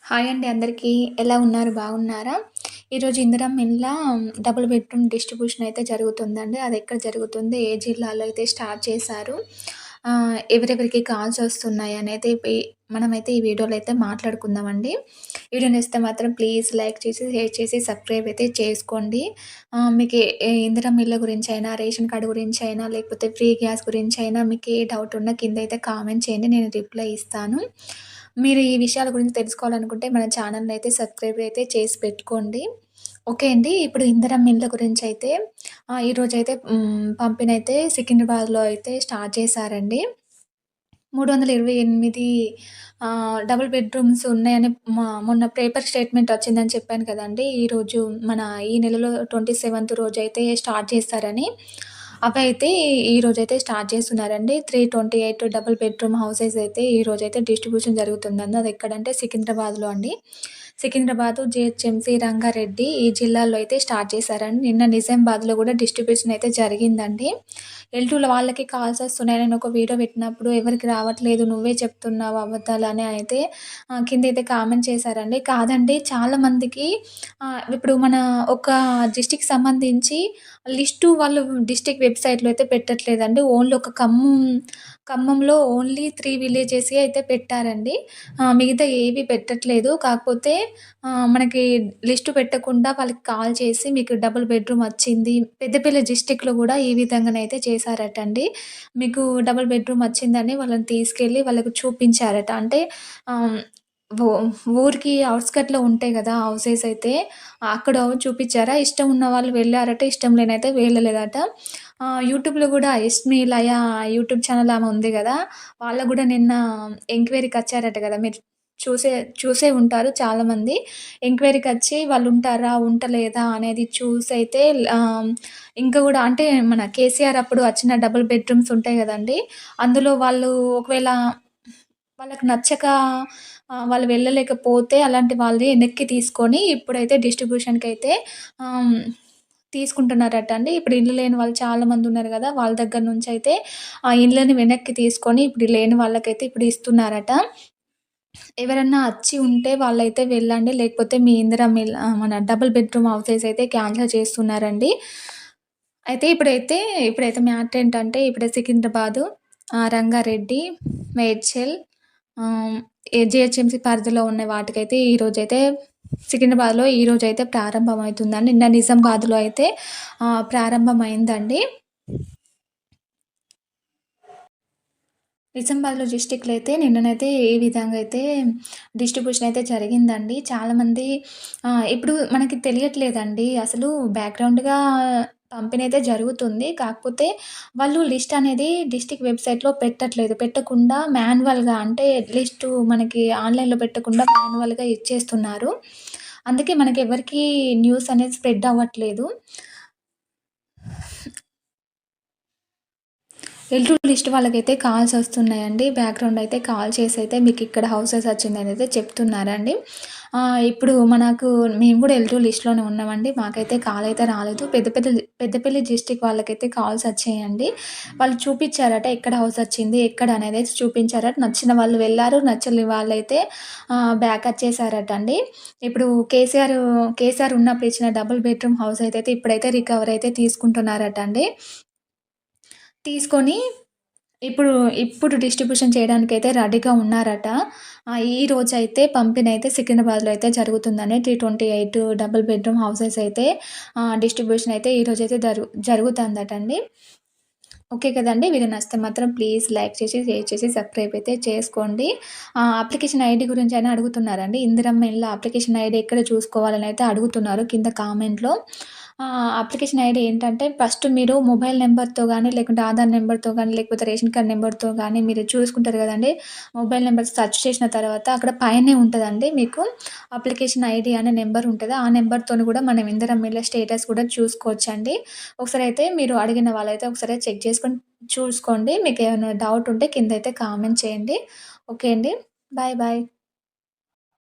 Hi అండి అందరికీ. ఎలా ఉన్నారు? బాగున్నారా? ఈరోజు ఇందిరమ్మ ఇండ్ల డబుల్ బెడ్‌రూమ్ డిస్ట్రిబ్యూషన్ అయితే జరుగుతుందండి. అదెక్కడ జరుగుతుంది? ఏ జిల్లాలో అయితే స్టార్ట్ చేశారు? ఎవరెవరికి కాల్స్ వస్తున్నాయనైతే మనమైతే ఈ వీడియోలో అయితే మాట్లాడుకుందామండి. వీడియో నచ్చితే మాత్రం ప్లీజ్ లైక్ చేసి, షేర్ చేసి, సబ్స్క్రైబ్ అయితే చేసుకోండి. మీకు ఇందిరమ్మ ఇళ్ళ గురించైనా, రేషన్ కార్డ్ గురించైనా, లేకపోతే ఫ్రీ గ్యాస్ గురించైనా మీకు ఏ డౌట్ ఉన్నా కిందైతే కామెంట్ చేయండి. నేను రిప్లై ఇస్తాను. మీరు ఈ విషయాల గురించి తెలుసుకోవాలనుకుంటే మన ఛానెల్‌ని అయితే సబ్స్క్రైబ్ అయితే చేసి పెట్టుకోండి. ఓకే అండి. ఇప్పుడు ఇందిరమ్మ ఇండ్ల గురించైతే ఈరోజైతే పంపిణైతే సికింద్రాబాద్‌లో అయితే స్టార్ట్ చేశారండి. 328 డబుల్ బెడ్‌రూమ్స్ ఉన్నాయని మొన్న పేపర్ స్టేట్‌మెంట్ వచ్చిందని చెప్పాను కదండీ! ఈరోజు మన ఈ నెలలో 27థ్ రోజైతే స్టార్ట్ చేస్తారని. అవైతే ఈరోజైతే స్టార్ట్ చేస్తున్నారండి. 328 డబుల్ బెడ్‌రూమ్ హౌసెస్ అయితే ఈరోజైతే డిస్ట్రిబ్యూషన్ జరుగుతుందండి. అదెక్కడంటే సికింద్రాబాద్‌లో అండి. సికింద్రాబాదు, జీహెచ్ఎంసీ, రంగారెడ్డి ఈ జిల్లాల్లో అయితే స్టార్ట్ చేశారండి. నిన్న నిజామాబాద్‌లో గూడా డిస్ట్రిబ్యూషన్ అయితే జరిగిందండి. ఎల్2లో వాళ్ళకి కాల్స్ వస్తున్నాయి. నేను ఒక వీడియో పెట్టినప్పుడు ఎవరికి రావట్లేదు నువ్వే చెప్తున్నావు అబద్ధాలని అయితే కిందైతే కామెంట్ చేశారండి. కాదండి చాలా మందికి ఇప్పుడు మన ఒక డిస్ట్రిక్ట్‌కి సంబంధించి లిస్టు వాళ్ళు డిస్ట్రిక్ట్ వెబ్‌సైట్‌లో అయితే పెట్టట్లేదండి. ఓన్లీ ఒక ఖమ్మంలో ఓన్లీ 3 విలేజెసే అయితే పెట్టారండి. మిగతా ఏవి పెట్టట్లేదు. కాకపోతే మనకి లిస్ట్ పెట్టకుండా వాళ్ళకి కాల్ చేసి మీకు డబుల్ బెడ్‌రూమ్ వచ్చింది. పెద్దపల్లి డిస్ట్రిక్ట్‌లో గూడా ఈ విధంగానైతే చేశారటండి. మీకు డబుల్ బెడ్‌రూమ్ వచ్చిందని వాళ్ళని తీసుకెళ్ళి వాళ్ళకి చూపించారట. అంటే ఆహ్, ఊ ఊరికి ఔట్‌స్కట్‌లో ఉంటాయి గదా! హౌసెస్ అయితే అక్కడ చూపిచ్చారా? ఇష్టం ఉన్న వాళ్ళు వెళ్లారట. ఇష్టం లేనైతే వెళ్ళలేదట. యూట్యూబ్‌లో గూడా యస్మి లయ యూట్యూబ్ ఛానెల్ ఆమె ఉంది గదా! వాళ్ళకి గూడా నిన్న ఎంక్వైరీకొచ్చారట గదా! మీరు చూసే చూసే ఉంటారు చాలామంది. ఎంక్వైరీకొచ్చి వాళ్ళుంటారా? ఉంటలేదా? అనేది చూసైతే ఇంకా గూడా అంటే మన కేసీఆర్ అప్పుడు వచ్చిన డబుల్ బెడ్‌రూమ్స్ ఉంటాయి గదండీ! అందులో వాళ్ళు ఒకవేళ వాళ్ళకి నచ్చక వాళ్ళు వెళ్ళలేకపోతే అలాంటి వాళ్ళది వెనక్కి తీసుకొని ఇప్పుడైతే డిస్ట్రిబ్యూషన్‌కైతే ఆహ్, తీసుకుంటున్నారట అండి. ఇప్పుడు ఇల్లు లేని వాళ్ళు చాలామందున్నారు గదా! వాళ్ళ దగ్గర నుంచయితే ఆ ఇళ్ళని వెనక్కి తీసుకొని ఇప్పుడు లేని వాళ్ళకైతే ఇప్పుడు ఇస్తున్నారట. ఎవరన్నా అచ్చి ఉంటే వాళ్ళైతే వెళ్ళండి. లేకపోతే మీ మన డబుల్ బెడ్‌రూమ్ హౌసెస్ అయితే క్యాన్సల్ చేస్తున్నారండి. అయితే ఇప్పుడైతే మ్యాటర్ ఏంటంటే ఇప్పుడు సికింద్రాబాదు, రంగారెడ్డి, మేడ్చల్ జీహెచ్ఎంసీ పరిధిలో ఉన్న వాటికైతే ఈరోజైతే సికింద్రాబాద్‌లో ఈరోజైతే ప్రారంభమవుతుందండి. నిన్న నిజామాబాద్‌లో అయితే ప్రారంభమైందండి. నిజామాబాద్‌లో డిస్ట్రిక్ట్‌లో అయితే నిన్ననైతే ఈ విధంగా అయితే డిస్ట్రిబ్యూషన్ అయితే జరిగిందండి. చాలామంది ఇప్పుడు మనకి తెలియట్లేదండి. అసలు బ్యాక్‌గ్రౌండ్‌గా పంపిణీ జరుగుతుంది. కాకపోతే వాళ్ళు లిస్ట్ అనేది డిస్ట్రిక్ట్ వెబ్‌సైట్‌లో పెట్టట్లేదు. పెట్టకుండా మాన్యువల్‌గా అంటే లిస్టు మనకి ఆన్‌లైన్‌లో పెట్టకుండా మాన్యువల్‌గా ఇచ్చేస్తున్నారు. అందుకే మనకెవరికీ న్యూస్ అనేది స్ప్రెడ్ అవ్వట్లేదు. ఎల్2 లిస్ట్ వాళ్ళకైతే కాల్స్ వస్తున్నాయండి. బ్యాక్‌గ్రౌండ్ అయితే కాల్ చేసైతే మీకిక్కడ హౌసెస్ వచ్చిందనైతే చెప్తున్నారండి. ఇప్పుడు మేము గూడా ఎల్2 లిస్ట్‌లోనే ఉన్నామండి. మాకైతే కాల్ అయితే రాలేదు. పెద్దపల్లి డిస్ట్రిక్ట్ వాళ్ళకైతే కాల్స్ వచ్చాయండి. వాళ్ళు చూపిచ్చారట ఎక్కడ హౌస్ వచ్చింది, ఎక్కడ అనేదైతే చూపించారట. నచ్చిన వాళ్ళు వెళ్లారు. నచ్చని వాళ్ళైతే బ్యాక్ వచ్చేసారటండి. ఇప్పుడు కేసీఆర్ ఉన్నప్పుడు ఇచ్చిన డబుల్ బెడ్‌రూమ్ హౌస్ అయితే ఇప్పుడైతే రికవరీ అయితే తీసుకుంటున్నారటండి. తీసుకొని ఇప్పుడు, ఇప్పుడు డిస్ట్రిబ్యూషన్ చేయడానికైతే రెడీగా ఉన్నారట. ఈరోజైతే పంపిణైతే సికింద్రాబాద్‌లో అయితే జరుగుతుందని 328 డబుల్ బెడ్‌రూమ్ హౌసెస్ అయితే డిస్ట్రిబ్యూషన్ అయితే ఈరోజైతే జరుగుతుందటండి. ఓకే కదండీ! వీడియో నచ్చితే మాత్రం ప్లీజ్ లైక్ చేసి, షేర్ చేసి, సబ్స్క్రైబ్ అయితే చేసుకోండి. అప్లికేషన్ ఐడీ గురించైనా అడుగుతున్నారండి. ఇందిరమ్మ ఇళ్ళ అప్లికేషన్ ఐడీ ఎక్కడ చూసుకోవాలని అయితే అడుగుతున్నారు కింద కామెంట్‌లో. అప్లికేషన్ ఐడీ ఏంటంటే ఫస్ట్ మీరు మొబైల్ నంబర్‌తో గాని, లేకుంటే ఆధార్ నంబర్‌తో గాని, లేకపోతే రేషన్ కార్డ్ నంబర్‌తో గాని మీరు చూసుకుంటారు గదండీ! మొబైల్ నంబర్ సెర్చ్ చేసిన తర్వాత అక్కడ పైనే ఉంటదండి మీకు అప్లికేషన్ ఐడీ అనే నంబర్ ఉంటది. ఆ నంబర్‌తోని గూడా మనం ఇందిరమ్మ ఇళ్ళ స్టేటస్ కూడా చూసుకోవచ్చండి. ఒకసారైతే మీరు అడిగిన వాళ్ళైతే ఒకసారి చెక్ చేసుకొని చూసుకోండి. మీకేమైనా డౌట్ ఉంటే కిందైతే కామెంట్ చేయండి. ఓకే అండి. బాయ్. బాయ్.